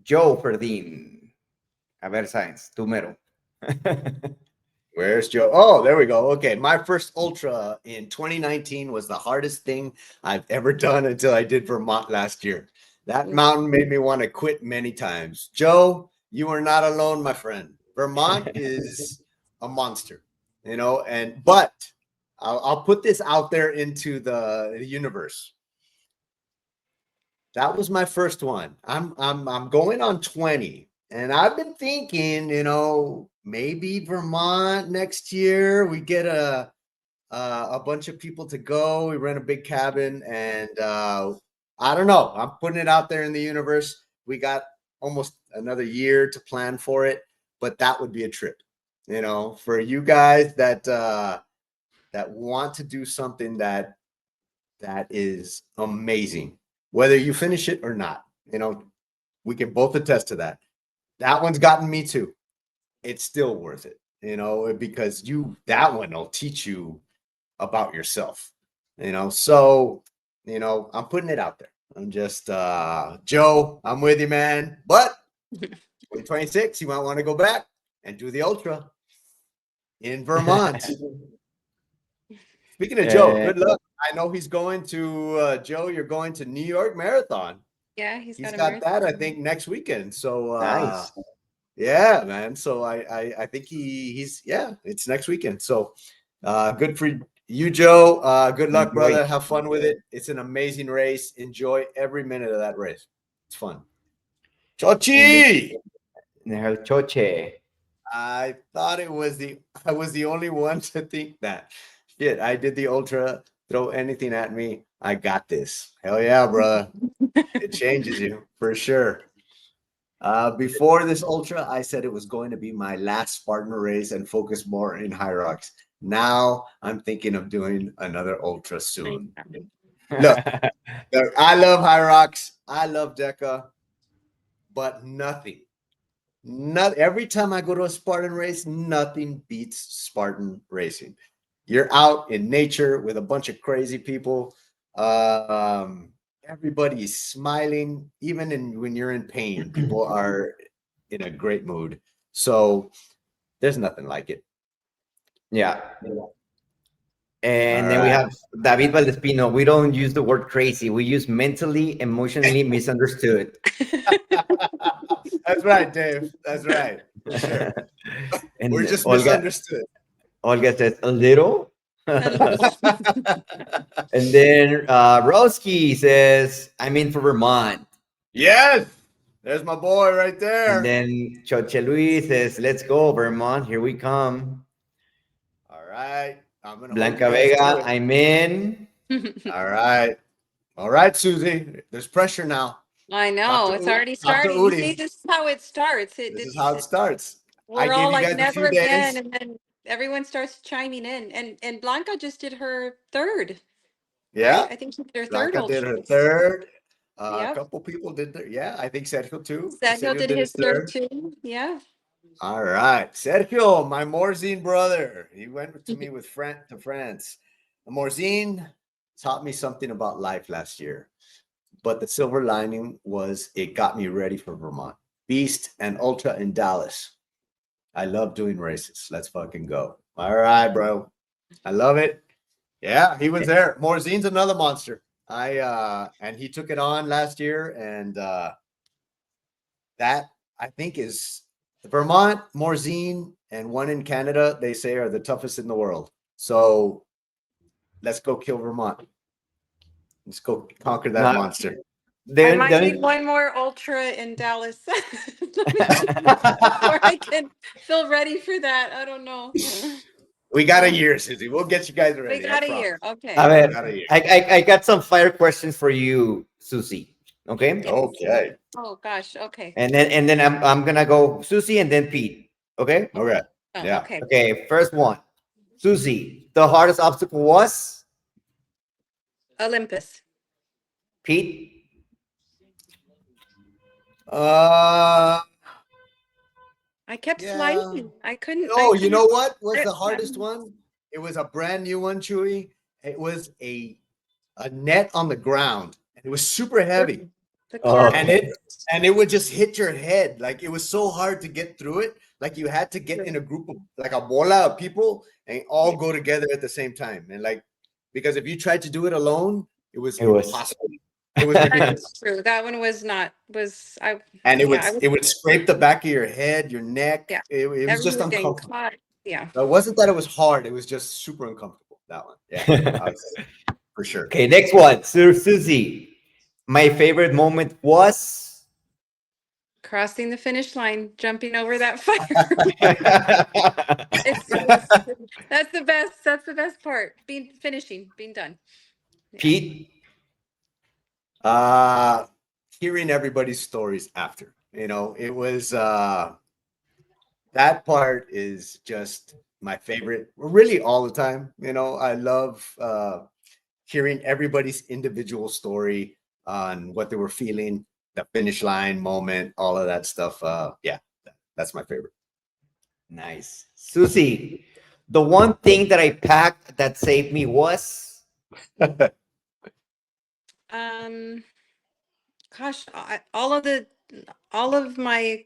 [SPEAKER 2] Joe Ferdín. A ver, Sainz, tú mero.
[SPEAKER 3] Where's Joe? Oh, there we go. Okay. My first ultra in 2019 was the hardest thing I've ever done until I did Vermont last year. That mountain made me want to quit many times. Joe, you are not alone, my friend. Vermont is a monster, but I'll put this out there into the universe. That was my first one. I'm going on 20. And I've been thinking, maybe Vermont next year we get a bunch of people to go. We rent a big cabin, and I don't know. I'm putting it out there in the universe. We got almost another year to plan for it, but that would be a trip. For you guys that want to do something that is amazing, whether you finish it or not. We can both attest to that. That one's gotten me too. It's still worth it, because that one will teach you about yourself, so I'm putting it out there. I'm just Joe, I'm with you, man. But 2026, you might want to go back and do the ultra in Vermont. Speaking of Joe, good luck. I know he's going to Joe, you're going to New York Marathon.
[SPEAKER 4] Yeah, he's got
[SPEAKER 3] that, I think, next weekend. So
[SPEAKER 2] Nice.
[SPEAKER 3] yeah, man. So I think he's it's next weekend. So good for you, Joe. Good luck, brother. Have fun with it. It's an amazing race. Enjoy every minute of that race. It's fun. Chochi.
[SPEAKER 2] Choche.
[SPEAKER 3] I thought I was the only one to think that. Shit, I did the ultra. Throw anything at me. I got this. Hell yeah, brother. It changes you for sure. Before this ultra, I said it was going to be my last Spartan race and focus more in high rocks. Now I'm thinking of doing another ultra soon. Look, I love high rocks. I love Deca, but not every time I go to a Spartan race, nothing beats Spartan racing. You're out in nature with a bunch of crazy people. Everybody is smiling, even when you're in pain. People are in a great mood. So there's nothing like it.
[SPEAKER 2] Yeah. And then we have David Valdespino. We don't use the word crazy. We use mentally, emotionally misunderstood.
[SPEAKER 3] That's right, Dave. That's right. For sure.
[SPEAKER 2] And
[SPEAKER 3] we're just misunderstood.
[SPEAKER 2] Olga says a little. And then Roski says, I'm in for Vermont.
[SPEAKER 3] Yes. There's my boy right there.
[SPEAKER 2] And then Choche Luis says, let's go, Vermont. Here we come.
[SPEAKER 3] All right. I'm gonna
[SPEAKER 2] Blanca Vega, I'm in.
[SPEAKER 3] All right. All right, Susie. There's pressure now.
[SPEAKER 4] I know. It's already starting. You see, this is how it starts.
[SPEAKER 3] This is how it starts.
[SPEAKER 4] We're all like never again, and then everyone starts chiming in. And Blanca just did her third.
[SPEAKER 3] Yeah,
[SPEAKER 4] right? I think she did her
[SPEAKER 3] Blanca
[SPEAKER 4] third.
[SPEAKER 3] did her third.
[SPEAKER 4] Yep.
[SPEAKER 3] A couple people did their. Yeah, I think Sergio too.
[SPEAKER 4] Sergio did his third too. Yeah.
[SPEAKER 3] All right, Sergio, my Morzine brother. He went to me to France. The Morzine taught me something about life last year, but the silver lining was it got me ready for Vermont. Beast and Ultra in Dallas. I love doing races. Let's fucking go. All right, bro. I love it. Yeah, he was there. Morzine's another monster. And he took it on last year, and that I think is Vermont, Morzine, and one in Canada, they say are the toughest in the world. So let's go kill Vermont. Let's go conquer that monster.
[SPEAKER 4] I might need one more ultra in Dallas before I can feel ready for that. I don't know.
[SPEAKER 3] We got a year, Susie. We'll get you guys ready.
[SPEAKER 4] We got a year. Okay.
[SPEAKER 2] I got some fire questions for you, Susie. Okay.
[SPEAKER 3] Okay.
[SPEAKER 4] Oh gosh. Okay.
[SPEAKER 2] And then I'm gonna go Susie and then Pete. Okay.
[SPEAKER 3] Okay.
[SPEAKER 4] Oh,
[SPEAKER 3] Yeah.
[SPEAKER 4] Okay.
[SPEAKER 2] Okay. First one, Susie. The hardest obstacle was
[SPEAKER 4] Olympus.
[SPEAKER 2] Pete.
[SPEAKER 4] I kept sliding. I couldn't.
[SPEAKER 3] Oh, you know what was the hardest one? It was a brand new one, Chewy. It was a net on the ground. It was super heavy. And it would just hit your head. Like it was so hard to get through it. Like you had to get in a group of like a bola of people and all go together at the same time. And like because if you tried to do it alone, it was impossible. It was ridiculous.
[SPEAKER 4] True. That one was not.
[SPEAKER 3] It would scrape the back of your head, your neck.
[SPEAKER 4] Yeah.
[SPEAKER 3] It was just uncomfortable.
[SPEAKER 4] Yeah.
[SPEAKER 3] So it wasn't that it was hard. It was just super uncomfortable. That one. Yeah. For sure.
[SPEAKER 2] Okay, next one. Susie. My favorite moment was
[SPEAKER 4] crossing the finish line, jumping over that fire. That's the best. That's the best part. Being done. Yeah.
[SPEAKER 2] Pete,
[SPEAKER 3] Hearing everybody's stories after, it was that part is just my favorite, really all the time. I love hearing everybody's individual story on what they were feeling, the finish line moment, all of that stuff. Yeah, that's my favorite.
[SPEAKER 2] nice. Susie, the one thing that I packed that saved me was
[SPEAKER 4] Gosh, all of my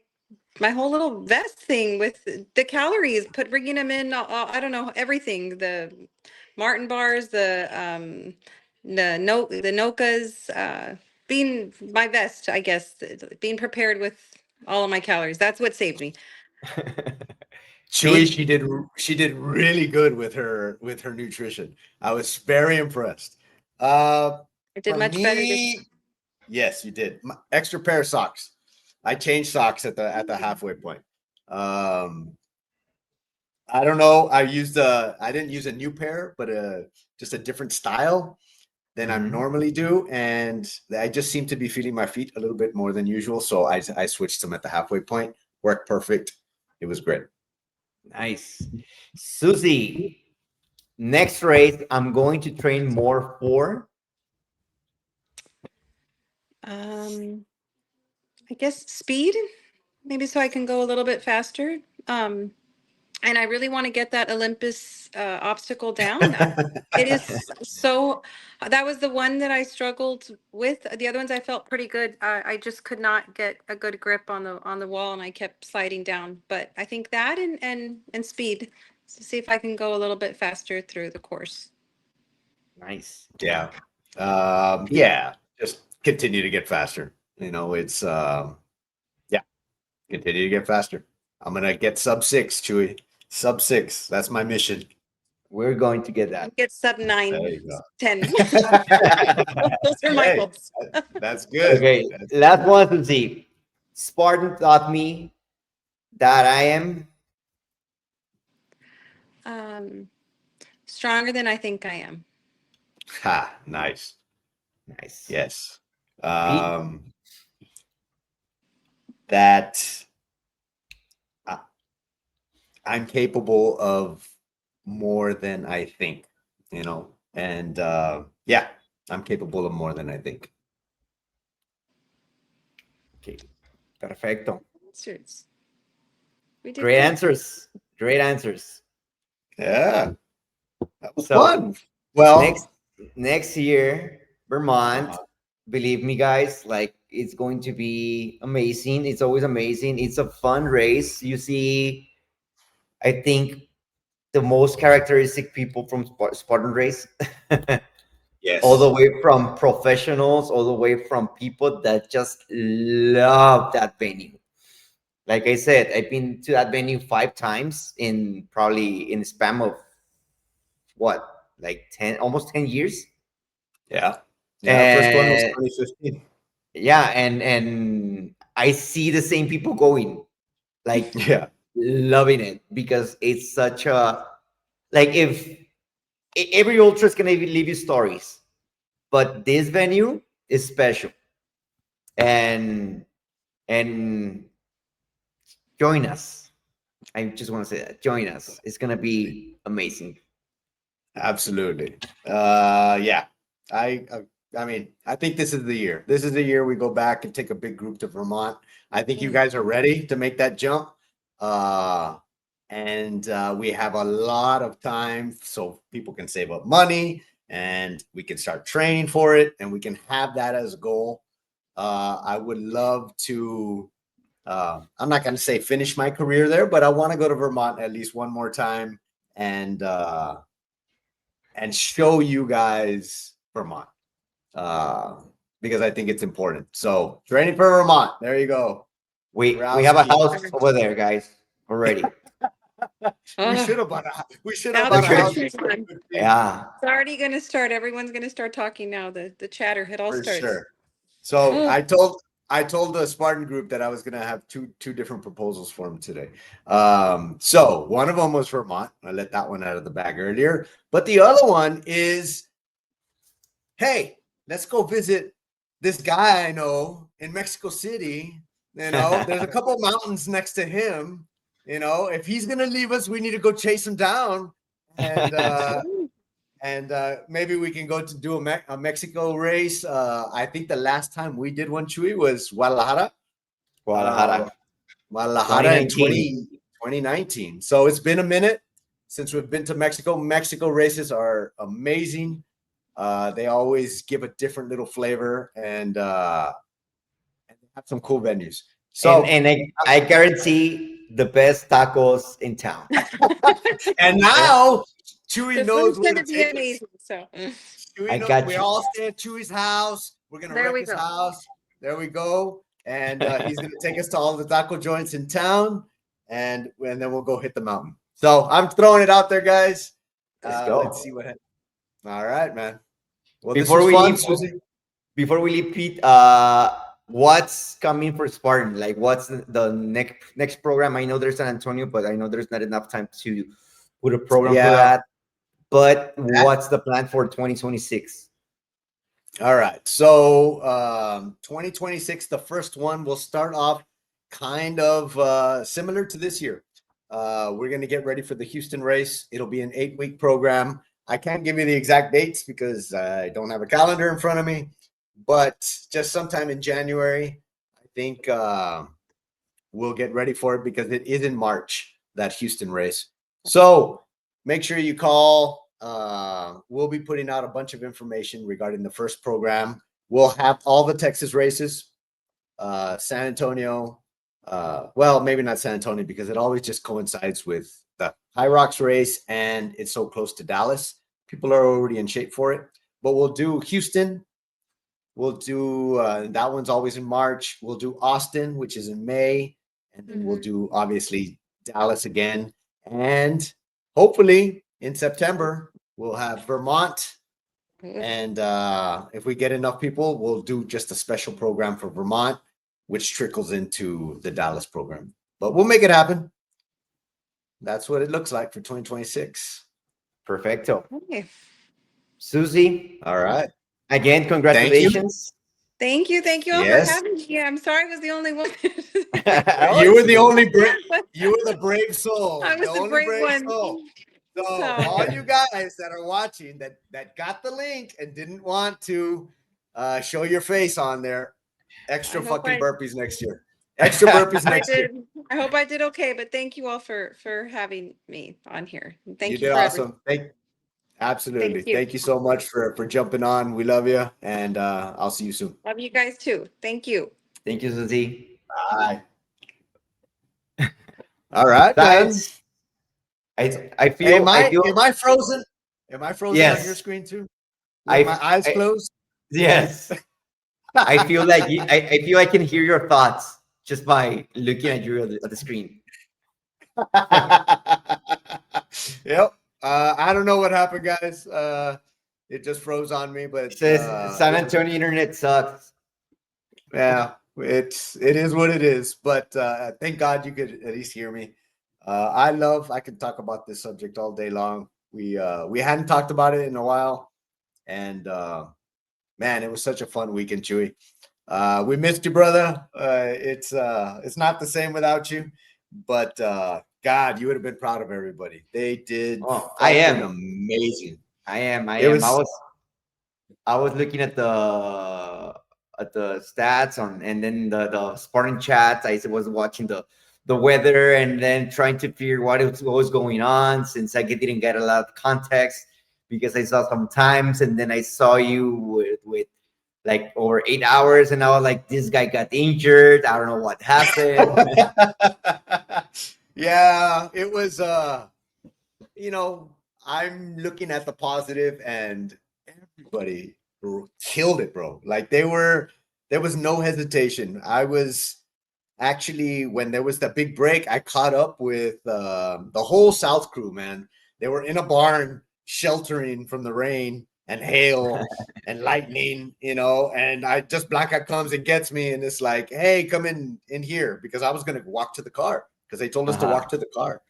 [SPEAKER 4] whole little vest thing with the calories, bringing them in. I don't know, everything. The Martin bars, the Nokas, being my vest, I guess, being prepared with all of my calories. That's what saved me.
[SPEAKER 3] Chewy, she did really good with her nutrition. I was very impressed.
[SPEAKER 4] I did
[SPEAKER 3] For
[SPEAKER 4] much better.
[SPEAKER 3] me, yes, you did. Extra pair of socks. I changed socks at the halfway point. I don't know. I didn't use a new pair, but just a different style than I normally do, and I just seem to be feeling my feet a little bit more than usual. So I switched them at the halfway point. Worked perfect. It was great.
[SPEAKER 2] nice. Susie, next race, I'm going to train more for.
[SPEAKER 4] I guess speed, maybe, so I can go a little bit faster. And I really want to get that Olympus obstacle down. It is so, that was the one that I struggled with. The other ones I felt pretty good. I just could not get a good grip on the wall, and I kept sliding down. But I think that and speed, to see if I can go a little bit faster through the course.
[SPEAKER 2] Nice.
[SPEAKER 3] Yeah. Yeah. Just continue to get faster. It's yeah, continue to get faster. I'm gonna get sub 6, Chewy. Sub 6. That's my mission.
[SPEAKER 2] We're going to get that.
[SPEAKER 4] Get sub 9,
[SPEAKER 3] There you go.
[SPEAKER 4] 10. Those are my
[SPEAKER 3] Hey,
[SPEAKER 4] goals.
[SPEAKER 3] that's good.
[SPEAKER 2] Okay, last one, Susie. Spartan taught me that I am
[SPEAKER 4] Stronger than I think I am.
[SPEAKER 3] Ha, nice.
[SPEAKER 2] nice.
[SPEAKER 3] Yes.
[SPEAKER 2] Pete?
[SPEAKER 3] That I'm capable of more than I think, and yeah, I'm capable of more than I think.
[SPEAKER 2] Okay, perfecto.
[SPEAKER 4] Answers. We did
[SPEAKER 2] Great
[SPEAKER 4] good.
[SPEAKER 2] answers. Great answers.
[SPEAKER 3] Yeah, that was
[SPEAKER 2] So,
[SPEAKER 3] fun. Well,
[SPEAKER 2] next year, Vermont, believe me, guys, like it's going to be amazing. It's always amazing. It's a fun race. You see, I think the most characteristic people from Spartan race.
[SPEAKER 3] yes,
[SPEAKER 2] All the way from professionals, all the way from people that just love that venue. Like I said, I've been to that venue 5 times in a span of what, like 10, almost 10 years.
[SPEAKER 3] yeah. First one was 2015.
[SPEAKER 2] Yeah, and I see the same people going, like
[SPEAKER 3] Yeah,
[SPEAKER 2] loving it, because it's such a, like, if every ultra is gonna leave you stories, but this venue is special, and join us. I just want to say that, join us. It's gonna be amazing.
[SPEAKER 3] absolutely. Yeah, I mean, I think this is the year. This is the year we go back and take a big group to Vermont. I think you guys are ready to make that jump. And we have a lot of time so people can save up money and we can start training for it, and we can have that as a goal. I would love to, I'm not going to say finish my career there, but I want to go to Vermont at least one more time and show you guys Vermont, because I think it's important. So training for Vermont. There you go.
[SPEAKER 2] We have a house over there, guys, already.
[SPEAKER 3] We should have bought a
[SPEAKER 4] Now the
[SPEAKER 3] house.
[SPEAKER 4] pressure's on.
[SPEAKER 2] Yeah.
[SPEAKER 4] It's already going to start. Everyone's going to start talking now. The chatter, it all
[SPEAKER 3] For
[SPEAKER 4] starts.
[SPEAKER 3] sure. So I I told the Spartan group that I was gonna have two different proposals for them today. So one of them was Vermont. I let that one out of the bag earlier, but the other one is, hey, let's go visit this guy I know in Mexico City. You know, there's a couple mountains next to him. You know, if he's gonna leave us, we need to go chase him down, and maybe we can go to do a Mexico race. I think the last time we did one, Chewy, was Guadalajara.
[SPEAKER 2] Guadalajara.
[SPEAKER 3] Guadalajara in
[SPEAKER 2] 2019.
[SPEAKER 3] 2019. So it's been a minute since we've been to Mexico. Mexico races are amazing. They always give a different little flavor, and they have some cool venues. So
[SPEAKER 2] and I guarantee the best tacos in town.
[SPEAKER 3] and now Chewy
[SPEAKER 4] The
[SPEAKER 3] knows
[SPEAKER 4] food's
[SPEAKER 3] where
[SPEAKER 4] gonna
[SPEAKER 3] to
[SPEAKER 4] be
[SPEAKER 3] take us.
[SPEAKER 4] amazing. So
[SPEAKER 3] Chewy
[SPEAKER 2] I
[SPEAKER 3] knows,
[SPEAKER 2] got
[SPEAKER 3] we
[SPEAKER 2] you.
[SPEAKER 3] all stay at Chewy's house. We're gonna
[SPEAKER 4] There
[SPEAKER 3] wreck
[SPEAKER 4] we
[SPEAKER 3] his
[SPEAKER 4] go.
[SPEAKER 3] house. There we go. And he's gonna take us to all the taco joints in town, and then we'll go hit the mountain. So I'm throwing it out there, guys.
[SPEAKER 2] Let's go.
[SPEAKER 3] Let's see what happens. All right, man. Well,
[SPEAKER 2] Before
[SPEAKER 3] this
[SPEAKER 2] we
[SPEAKER 3] was fun,
[SPEAKER 2] leave,
[SPEAKER 3] Susie.
[SPEAKER 2] before we leave, Pete, what's coming for Spartan? Like, what's the next program? I know there's San Antonio, but I know there's not enough time to put a program for
[SPEAKER 3] Yeah.
[SPEAKER 2] that. But what's the plan for 2026?
[SPEAKER 3] All right. So 2026, the first one will start off kind of similar to this year. We're going to get ready for the Houston race. It'll be an 8-week program. I can't give you the exact dates because I don't have a calendar in front of me, but just sometime in January, I think we'll get ready for it because it is in March, that Houston race. So make sure you call. We'll be putting out a bunch of information regarding the first program. We'll have all the Texas races, San Antonio. Well, maybe not San Antonio because it always just coincides with the High Rocks race and it's so close to Dallas. People are already in shape for it. But we'll do Houston. We'll do that one's always in March. We'll do Austin, which is in May. And then we'll do obviously Dallas again. And hopefully in September, we'll have Vermont. And if we get enough people, we'll do just a special program for Vermont, which trickles into the Dallas program. But we'll make it happen. That's what it looks like for 2026.
[SPEAKER 2] Perfecto.
[SPEAKER 4] okay.
[SPEAKER 2] Susie,
[SPEAKER 3] All right.
[SPEAKER 2] again, congratulations.
[SPEAKER 4] Thank you all for
[SPEAKER 3] Yes.
[SPEAKER 4] having me. I'm sorry I was the only one.
[SPEAKER 3] You were the only brave. You were the brave soul.
[SPEAKER 4] I was the
[SPEAKER 3] only
[SPEAKER 4] brave one.
[SPEAKER 3] soul. So all you guys that are watching that got the link and didn't want to show your face on there, extra
[SPEAKER 4] I hope
[SPEAKER 3] fucking
[SPEAKER 4] I-
[SPEAKER 3] burpees next year. Extra burpees
[SPEAKER 4] I
[SPEAKER 3] next year.
[SPEAKER 4] did. I hope I did okay, but thank you all for having me on here. Thank you,
[SPEAKER 3] did
[SPEAKER 4] for
[SPEAKER 3] awesome. Absolutely.
[SPEAKER 4] Thank you.
[SPEAKER 3] Thank you so much for jumping on. We love you, and I'll see you soon.
[SPEAKER 4] Love you guys too. Thank you.
[SPEAKER 2] Thank you, Susie.
[SPEAKER 3] Bye. All right, man.
[SPEAKER 2] Guys, I feel.
[SPEAKER 3] Hey, am
[SPEAKER 2] I feel.
[SPEAKER 3] I frozen? Am I frozen
[SPEAKER 2] Yes.
[SPEAKER 3] on your screen too?
[SPEAKER 2] I-
[SPEAKER 3] With my eyes
[SPEAKER 2] I-
[SPEAKER 3] closed?
[SPEAKER 2] Yes. I feel like I feel I can hear your thoughts just by looking at you at the screen.
[SPEAKER 3] Yep. I don't know what happened, guys. It just froze on me, but
[SPEAKER 2] It says San Antonio internet sucks.
[SPEAKER 3] yeah, it is what it is. But thank God you could at least hear me. I could talk about this subject all day long. We hadn't talked about it in a while, and man, it was such a fun weekend, Chewy. We missed you, brother. It's not the same without you, but God, you would have been proud of everybody. They did.
[SPEAKER 2] Oh, I am
[SPEAKER 3] amazing.
[SPEAKER 2] I am.
[SPEAKER 3] was-
[SPEAKER 2] I was looking at the stats on, and then the Spartan chats. I was watching the weather, and then trying to figure what was going on, since I didn't get a lot of context because I saw some times, and then I saw you with like over 8 hours, and I was like, this guy got injured. I don't know what happened.
[SPEAKER 3] Yeah, it was I'm looking at the positive, and everybody killed it, bro. Like there was no hesitation. I was actually, when there was that big break, I caught up with the whole South crew, man. They were in a barn sheltering from the rain, and hail and lightning, you know, and blackout comes and gets me, and it's like, hey, come in here, because I was gonna walk to the car because they told us to walk to the car.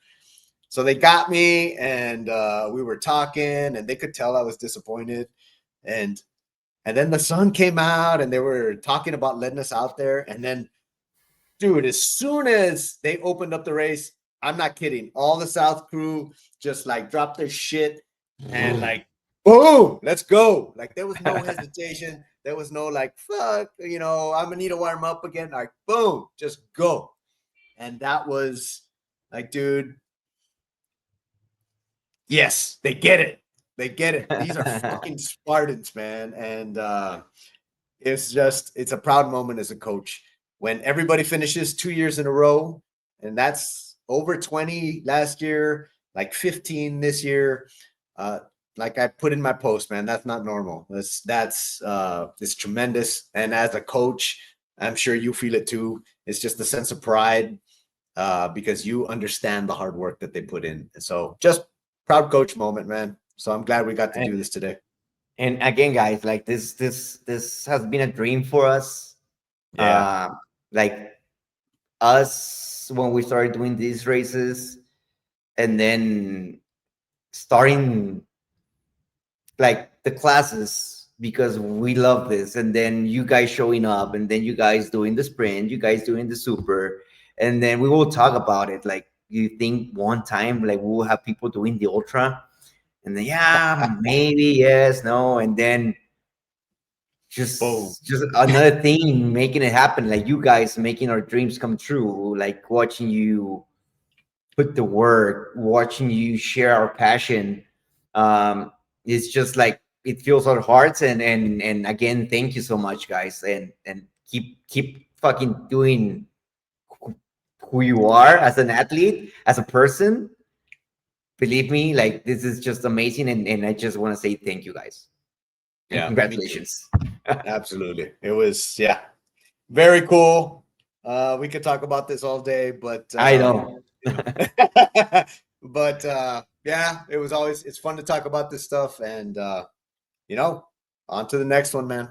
[SPEAKER 3] So they got me, and we were talking, and they could tell I was disappointed, and then the sun came out, and they were talking about letting us out there, and then, dude, as soon as they opened up the race, I'm not kidding, all the South crew just like dropped their shit and like, boom, let's go. Like, there was no hesitation. There was no like, fuck, you know, I'm gonna need to warm up again. Like, boom, just go. And that was like, dude, yes, they get it. They get it. These are fucking Spartans, man. And it's a proud moment as a coach when everybody finishes 2 years in a row, and that's over 20 last year, like 15 this year. Like I put in my post, man, that's not normal. That's it's tremendous. And as a coach, I'm sure you feel it too. It's just a sense of pride because you understand the hard work that they put in. And so just proud coach moment, man. So I'm glad we got to do this today.
[SPEAKER 2] And again, guys, like this has been a dream for us.
[SPEAKER 3] Yeah.
[SPEAKER 2] Like us when we started doing these races, and then starting like the classes because we love this, and then you guys showing up, and then you guys doing the sprint, you guys doing the super, and then we will talk about it. Like, you think one time like we will have people doing the ultra, and then maybe yes, no, and then just another thing making it happen, like you guys making our dreams come true, like watching you put the work, watching you share our passion. It's just like it fills our hearts, and again, thank you so much, guys, and keep fucking doing who you are as an athlete, as a person. Believe me, like this is just amazing, and I just want to say thank you, guys. And congratulations.
[SPEAKER 3] Absolutely. It was very cool. We could talk about this all day, but
[SPEAKER 2] I know.
[SPEAKER 3] But it was always, it's fun to talk about this stuff, and on to the next one, man.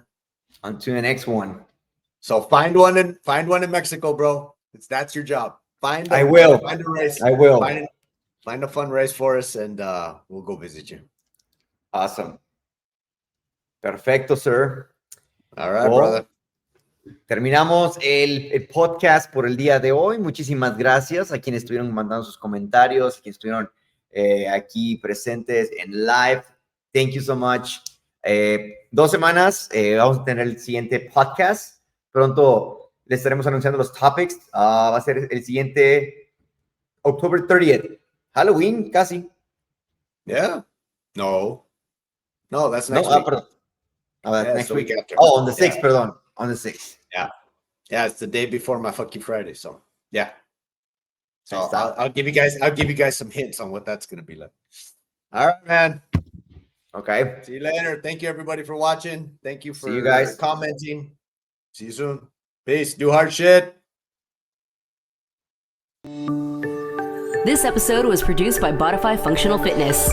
[SPEAKER 2] On to the next one.
[SPEAKER 3] So find one in Mexico, bro. That's your job. Find a race.
[SPEAKER 2] I will.
[SPEAKER 3] Find a fun race for us, and we'll go visit you.
[SPEAKER 2] Awesome. Perfecto, sir.
[SPEAKER 3] All right, brother.
[SPEAKER 2] Terminamos el podcast por el día de hoy. Muchísimas gracias a quienes estuvieron mandando sus comentarios, a quienes estuvieron aquí presentes en live. Thank you so much. 2 semanas vamos a tener el siguiente podcast. Pronto les estaremos anunciando los topics. Va a ser el siguiente October 30th. Halloween, casi.
[SPEAKER 3] Yeah. No, that's next week.
[SPEAKER 2] Perdón. That's next week.
[SPEAKER 3] After.
[SPEAKER 2] On the 6th, perdón. On the 6th.
[SPEAKER 3] Yeah, it's the day before my fucking Friday. So yeah. So I'll give you guys some hints on what that's gonna be like. All right, man.
[SPEAKER 2] Okay.
[SPEAKER 3] See you later. Thank you, everybody, for watching. Thank you for commenting. See you soon. Peace. Do hard shit.
[SPEAKER 1] This episode was produced by Bodify Functional Fitness.